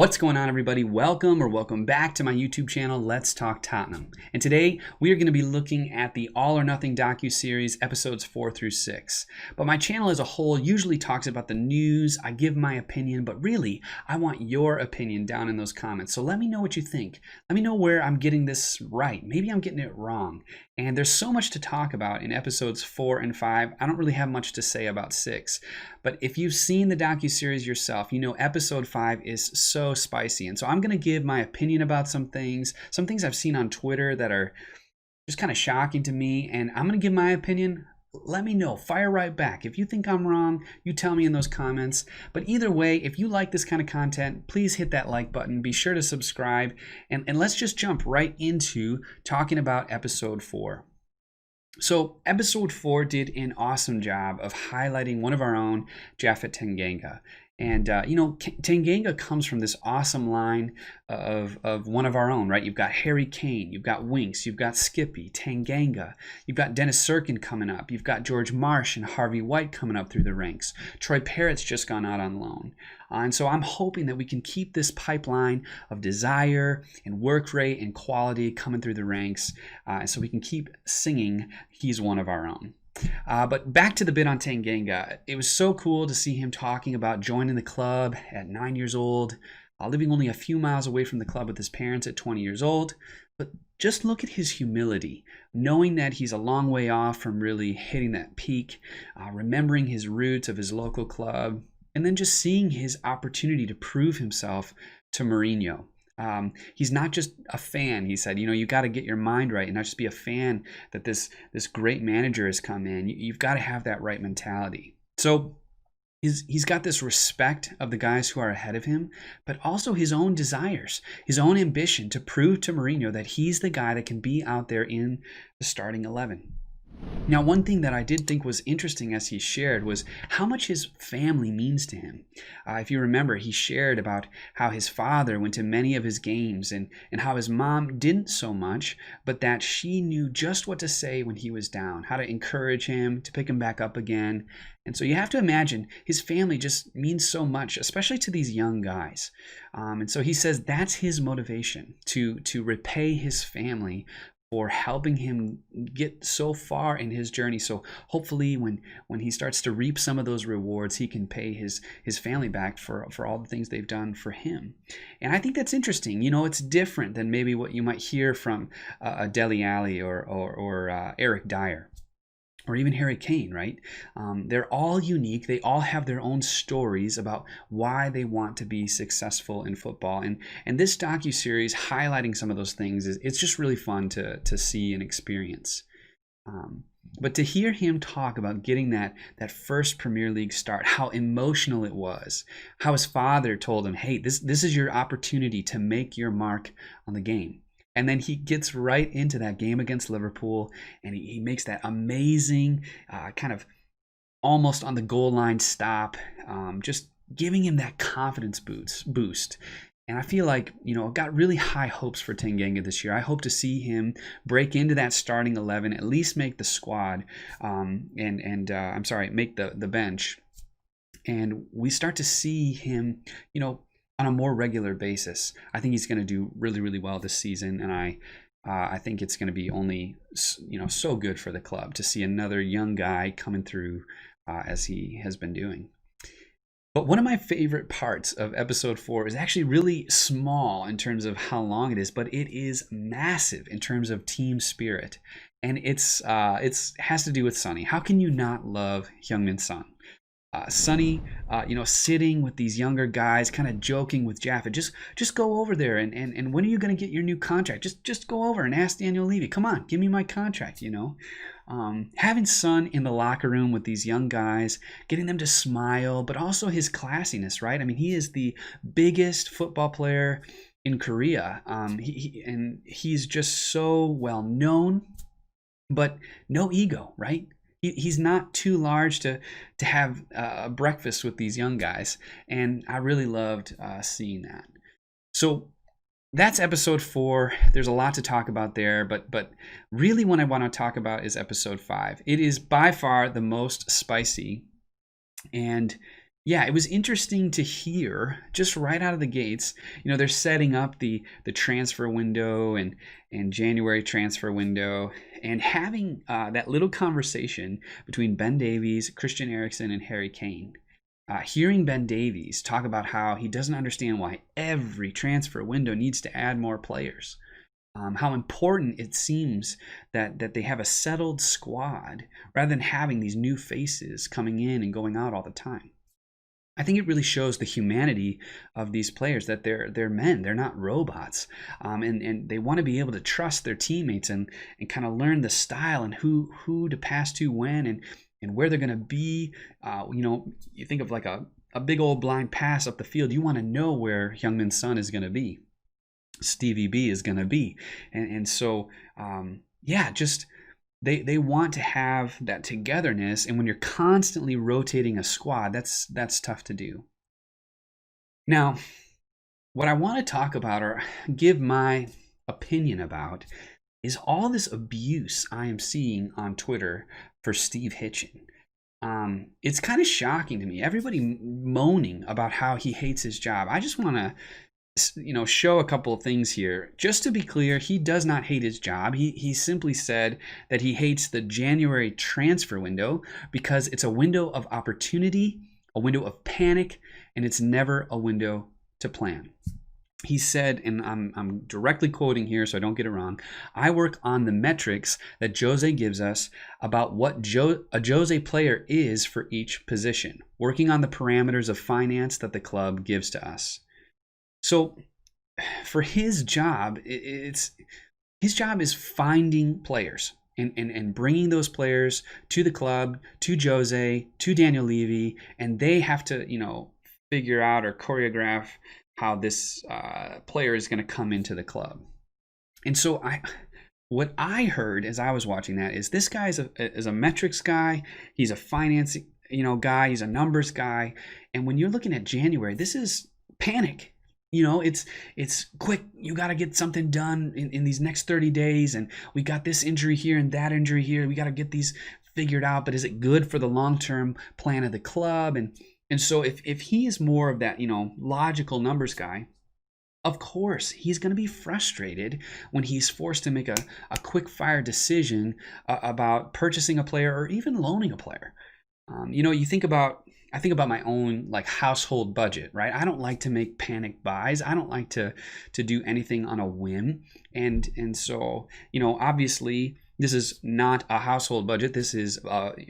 What's going on, everybody? Welcome back to my YouTube channel, Let's Talk Tottenham. And today we are going to be looking at the All or Nothing docu-series episodes 4 through 6. But my channel as a whole usually talks about the news. I give my opinion, but really I want your opinion down in those comments. So let me know what you think. Let me know where I'm getting this right. Maybe I'm getting it wrong. And there's so much to talk about in episodes 4 and 5. I don't really have much to say about 6. But if you've seen the docu-series yourself, you know episode 5 is so spicy. And so I'm going to give my opinion about some things I've seen on Twitter that are just kind of shocking to me. And I'm going to give my opinion. Let me know. Fire right back. If you think I'm wrong, you tell me in those comments. But either way, if you like this kind of content, please hit that like button. Be sure to subscribe. And let's just jump right into talking about episode 4. So episode 4 did an awesome job of highlighting one of our own, Japhet Tanganga. And, Tanganga comes from this awesome line of one of our own, right? You've got Harry Kane, you've got Winks, you've got Skippy, Tanganga, you've got Dennis Sirkin coming up, you've got George Marsh and Harvey White coming up through the ranks. Troy Parrott's just gone out on loan. And so I'm hoping that we can keep this pipeline of desire and work rate and quality coming through the ranks so we can keep singing he's one of our own. But back to the bit on Tanganga. It was so cool to see him talking about joining the club at 9 years old, living only a few miles away from the club with his parents at 20 years old. But just look at his humility, knowing that he's a long way off from really hitting that peak, remembering his roots of his local club, and then just seeing his opportunity to prove himself to Mourinho. He's not just a fan, he said. You got to get your mind right and not just be a fan that this great manager has come in. You've got to have that right mentality. So he's got this respect of the guys who are ahead of him, but also his own desires, his own ambition to prove to Mourinho that he's the guy that can be out there in the starting 11. Now, one thing that I did think was interesting as he shared was how much his family means to him. If you remember, he shared about how his father went to many of his games and how his mom didn't so much, but that she knew just what to say when he was down, how to encourage him, to pick him back up again. And so you have to imagine his family just means so much, especially to these young guys. And so he says that's his motivation, to repay his family for helping him get so far in his journey. So hopefully when he starts to reap some of those rewards, he can pay his family back for all the things they've done for him. And I think that's interesting. It's different than maybe what you might hear from a Dele Alli or Eric Dyer, or even Harry Kane, right? They're all unique. They all have their own stories about why they want to be successful in football. And this docu-series highlighting some of those things, it's just really fun to see and experience. But to hear him talk about getting that first Premier League start, how emotional it was, how his father told him, hey, this is your opportunity to make your mark on the game. And then he gets right into that game against Liverpool, and he makes that amazing kind of almost on the goal line stop, just giving him that confidence boost. And I feel like, I've got really high hopes for Tanganga this year. I hope to see him break into that starting 11, at least make the squad, make the bench. And we start to see him, on a more regular basis. I think he's going to do really, really well this season, and I think it's going to be only so good for the club to see another young guy coming through as he has been doing. But one of my favorite parts of episode 4 is actually really small in terms of how long it is, but it is massive in terms of team spirit, and it has to do with Sonny. How can you not love Heung-min's son? Sonny, sitting with these younger guys, kind of joking with Japhet. Just go over there and when are you going to get your new contract? Just go over and ask Daniel Levy. Come on, give me my contract. Having Son in the locker room with these young guys, getting them to smile, but also his classiness, right? I mean, he is the biggest football player in Korea. He's just so well known, but no ego, right? He's not too large to have breakfast with these young guys, and I really loved seeing that. So that's episode 4. There's a lot to talk about there, but really what I want to talk about is episode 5. It is by far the most spicy, and Yeah, it was interesting to hear just right out of the gates. They're setting up the transfer window and January transfer window, and having that little conversation between Ben Davies, Christian Eriksen, and Harry Kane. Hearing Ben Davies talk about how he doesn't understand why every transfer window needs to add more players. How important it seems that they have a settled squad rather than having these new faces coming in and going out all the time. I think it really shows the humanity of these players, that they're men, they're not robots, and they want to be able to trust their teammates and kind of learn the style and who to pass to when and where they're going to be. You think of like a big old blind pass up the field. You want to know where Heung-min's son is going to be, Stevie B is going to be, and so just. They want to have that togetherness, and when you're constantly rotating a squad, that's tough to do. Now, what I want to talk about or give my opinion about is all this abuse I am seeing on Twitter for Steve Hitchen. It's kind of shocking to me. Everybody moaning about how he hates his job. I just want to show a couple of things here. Just to be clear, he does not hate his job. He simply said that he hates the January transfer window because it's a window of opportunity, a window of panic, and it's never a window to plan. He said, and I'm directly quoting here so I don't get it wrong, "I work on the metrics that Jose gives us about what a Jose player is for each position, working on the parameters of finance that the club gives to us." So for his job, his job is finding players and bringing those players to the club, to Jose, to Daniel Levy, and they have to, figure out or choreograph how this player is going to come into the club. And so what I heard as I was watching that is this guy is a metrics guy. He's a finance, guy. He's a numbers guy. And when you're looking at January, this is panic. It's quick. You got to get something done in these next 30 days. And we got this injury here and that injury here. We got to get these figured out. But is it good for the long-term plan of the club? And so if he is more of that, logical numbers guy, of course, he's going to be frustrated when he's forced to make a quick fire decision about purchasing a player or even loaning a player. I think about my own household budget, right? I don't like to make panic buys. I don't like to do anything on a whim. And so, obviously this is not a household budget. This is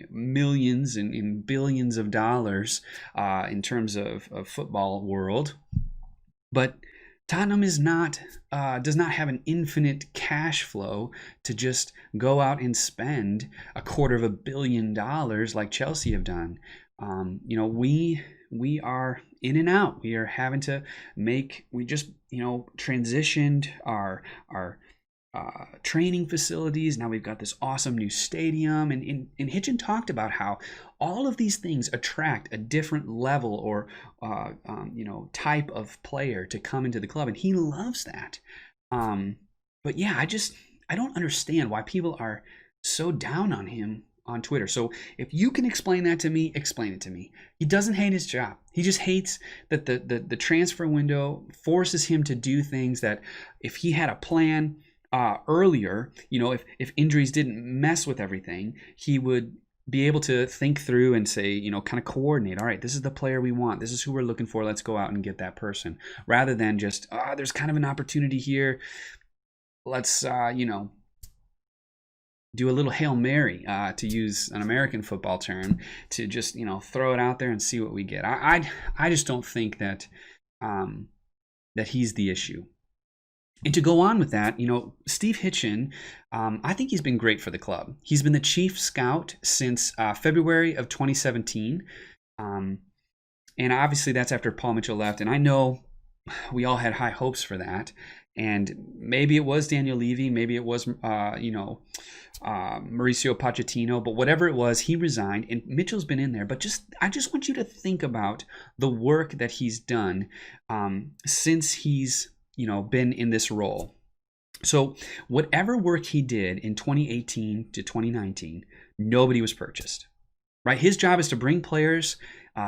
millions and billions of dollars in terms of football world. But Tottenham does not have an infinite cash flow to just go out and spend $250 million like Chelsea have done. We are in and out. We are having to we just transitioned our training facilities. Now we've got this awesome new stadium, and Hitchen talked about how all of these things attract a different level or type of player to come into the club, and he loves that. But yeah, I don't understand why people are so down on him on Twitter. So if you can explain that to me, explain it to me. He doesn't hate his job. He just hates that the transfer window forces him to do things that if he had a plan earlier, if injuries didn't mess with everything, he would be able to think through and say, kind of coordinate. All right, this is the player we want. This is who we're looking for. Let's go out and get that person. Rather than just, there's kind of an opportunity here. Let's, do a little Hail Mary, to use an American football term, to just, throw it out there and see what we get. I just don't think that he's the issue. And to go on with that, Steve Hitchen, I think he's been great for the club. He's been the chief scout since February of 2017. And obviously that's after Paul Mitchell left. And I know we all had high hopes for that. And maybe it was Daniel Levy, maybe it was, Mauricio Pochettino, but whatever it was, he resigned and Mitchell's been in there. But I just want you to think about the work that he's done since he's, been in this role. So whatever work he did in 2018 to 2019, nobody was purchased, right? His job is to bring players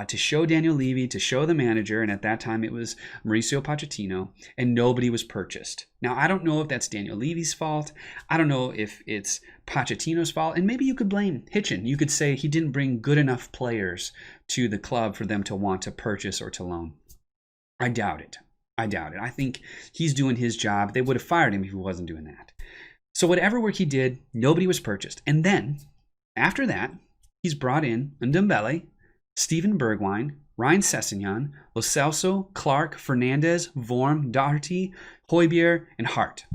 to show Daniel Levy, to show the manager, and at that time it was Mauricio Pochettino, and nobody was purchased. Now, I don't know if that's Daniel Levy's fault. I don't know if it's Pochettino's fault, and maybe you could blame Hitchen. You could say he didn't bring good enough players to the club for them to want to purchase or to loan. I doubt it. I think he's doing his job. They would have fired him if he wasn't doing that. So whatever work he did, nobody was purchased. And then, after that, he's brought in Ndombele, Steven Bergwijn, Ryan Sessegnon, Lo Celso, Clark, Fernandez, Vorm, Doherty, Højbjerg, and Hart.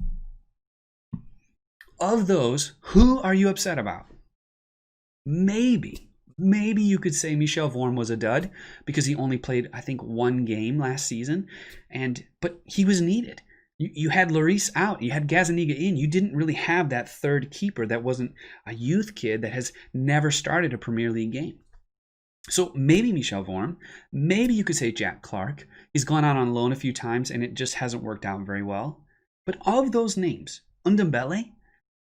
Of those, who are you upset about? Maybe you could say Michel Vorm was a dud because he only played, I think, one game last season, but he was needed. You had Lloris out, you had Gazzaniga in. You didn't really have that third keeper that wasn't a youth kid that has never started a Premier League game. So maybe Michel Vorm, maybe you could say Jack Clark. He's gone out on loan a few times and it just hasn't worked out very well. But of those names, Ndombele,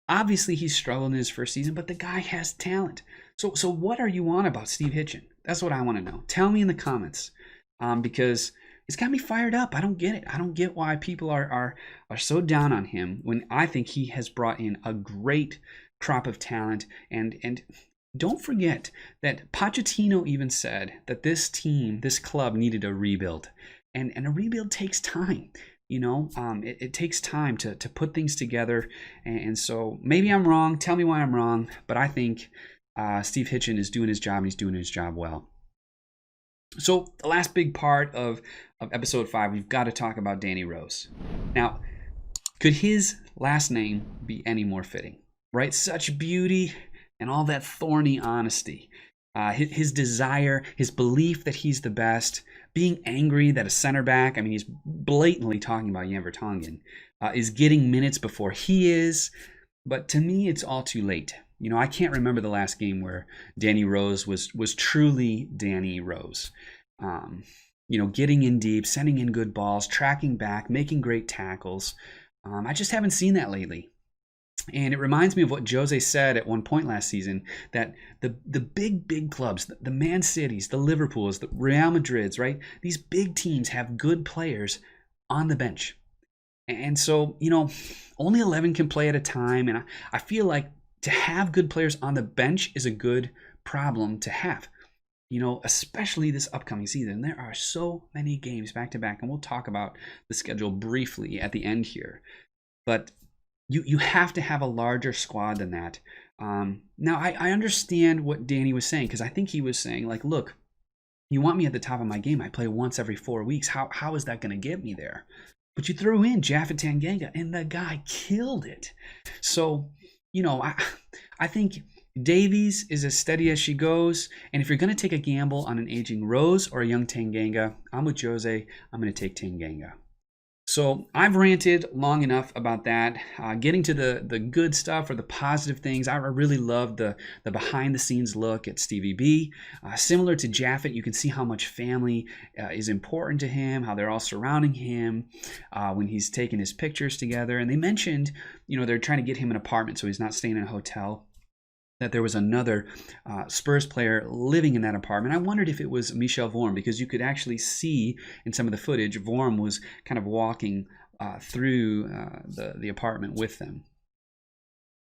obviously he's struggled in his first season, but the guy has talent. So what are you on about Steve Hitchen? That's what I want to know. Tell me in the comments, because it's got me fired up. I don't get it. I don't get why people are so down on him when I think he has brought in a great crop of talent. And don't forget that Pochettino even said that this team, this club needed a rebuild. And a rebuild takes time. It takes time to put things together. And so maybe I'm wrong. Tell me why I'm wrong. But I think Steve Hitchen is doing his job, and he's doing his job well. So the last big part of episode 5, we've got to talk about Danny Rose. Now, could his last name be any more fitting, right? Such beauty and all that thorny honesty. His desire, his belief that he's the best, being angry that a center back, he's blatantly talking about Jan Vertonghen, is getting minutes before he is. But to me, it's all too late. I can't remember the last game where Danny Rose was truly Danny Rose. Getting in deep, sending in good balls, tracking back, making great tackles. I just haven't seen that lately. And it reminds me of what Jose said at one point last season, that the big clubs, the Man Cities, the Liverpools, the Real Madrids, right? These big teams have good players on the bench. And so, only 11 can play at a time. And I feel like to have good players on the bench is a good problem to have, especially this upcoming season. There are so many games back to back, and we'll talk about the schedule briefly at the end here. But you have to have a larger squad than that. Now, I understand what Danny was saying, because I think he was saying, like, look, you want me at the top of my game. I play once every 4 weeks. How is that going to get me there? But you threw in Japhet Tanganga, and the guy killed it. So, I think Davies is as steady as she goes. And if you're going to take a gamble on an aging Rose or a young Tanganga, I'm with Jose. I'm going to take Tanganga. So I've ranted long enough about that. Getting to the good stuff or the positive things, I really loved the behind-the-scenes look at Stevie B. Similar to Japhet, you can see how much family is important to him, how they're all surrounding him when he's taking his pictures together. And they mentioned, they're trying to get him an apartment so he's not staying in a hotel, that there was another Spurs player living in that apartment. I wondered if it was Michel Vorm, because you could actually see in some of the footage, Vorm was kind of walking through the apartment with them.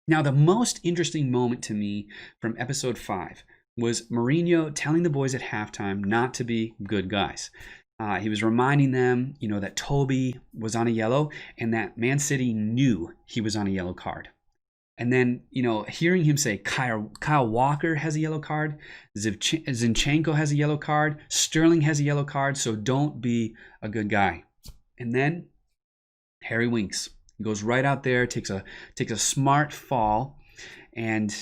Now, the most interesting moment to me from episode 5 was Mourinho telling the boys at halftime not to be good guys. He was reminding them, that Toby was on a yellow and that Man City knew he was on a yellow card. And then, hearing him say Kyle Walker has a yellow card, Zinchenko has a yellow card, Sterling has a yellow card, so don't be a good guy. And then Harry Winks goes right out there, takes a smart fall, and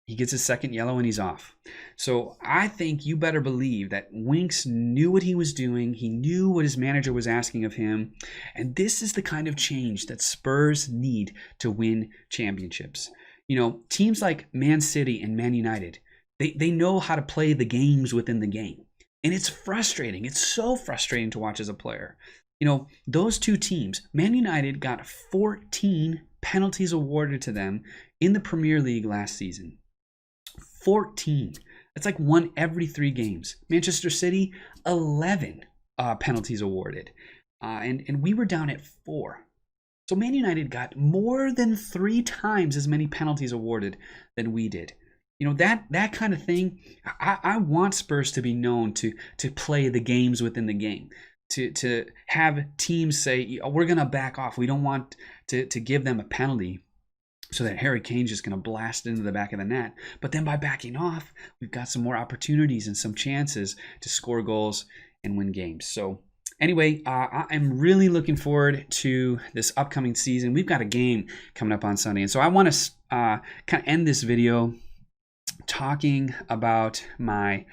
he gets his second yellow and he's off. So I think you better believe that Winks knew what he was doing. He knew what his manager was asking of him. And this is the kind of change that Spurs need to win championships. Teams like Man City and Man United, they know how to play the games within the game. And it's frustrating. It's so frustrating to watch as a player. Those two teams, Man United got 14 penalties awarded to them in the Premier League last season. 14. It's like 1 every 3 games. Manchester City, 11 penalties awarded. And we were down at 4. So Man United got more than 3 times as many penalties awarded than we did. You know, that kind of thing, I want Spurs to be known to play the games within the game. To have teams say, oh, we're going to back off. We don't want to give them a penalty so that Harry Kane's just going to blast into the back of the net. But then by backing off, we've got some more opportunities and some chances to score goals and win games. So anyway, I'm really looking forward to this upcoming season. We've got a game coming up on Sunday. And so I want to kind of end this video talking about my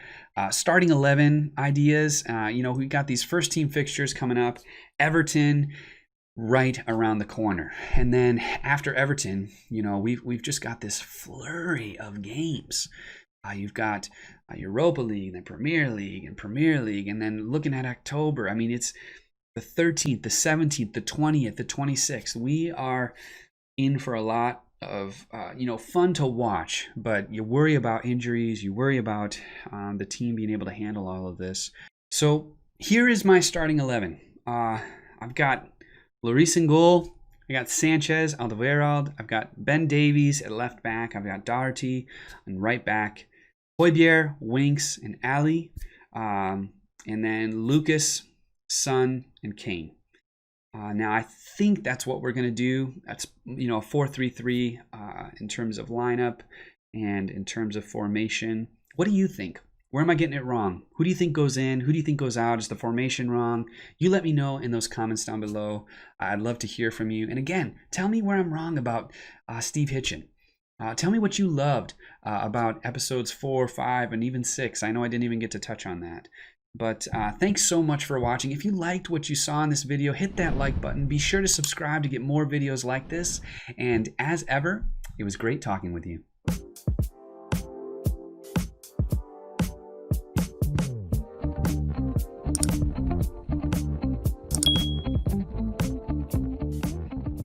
starting 11 ideas. You know, we got these first team fixtures coming up. Everton right around the corner, and then after Everton, you know, we've just got this flurry of games. You've got Europa League, then Premier League, and then looking at October, I mean, it's the 13th, the 17th, the 20th, the 26th. We are in for a lot of you know, fun to watch, but you worry about injuries, you worry about the team being able to handle all of this. So here is my starting 11. I've got Lloris in goal. I got Sanchez, Alderweireld. I've got Ben Davies at left back. I've got Doherty on right back. Højbjerg, Winks, and Ali. And then Lucas, Son, and Kane. Now, I think that's what we're going to do. That's, you know, a 4-3-3 in terms of lineup and in terms of formation. What do you think? Where am I getting it wrong? Who do you think goes in? Who do you think goes out? Is the formation wrong? You let me know in those comments down below. I'd love to hear from you. And again, tell me where I'm wrong about Steve Hitchen. Tell me what you loved about episodes 4, 5, and even 6. I know I didn't even get to touch on that. But thanks so much for watching. If you liked what you saw in this video, hit that like button. Be sure to subscribe to get more videos like this. And as ever, it was great talking with you.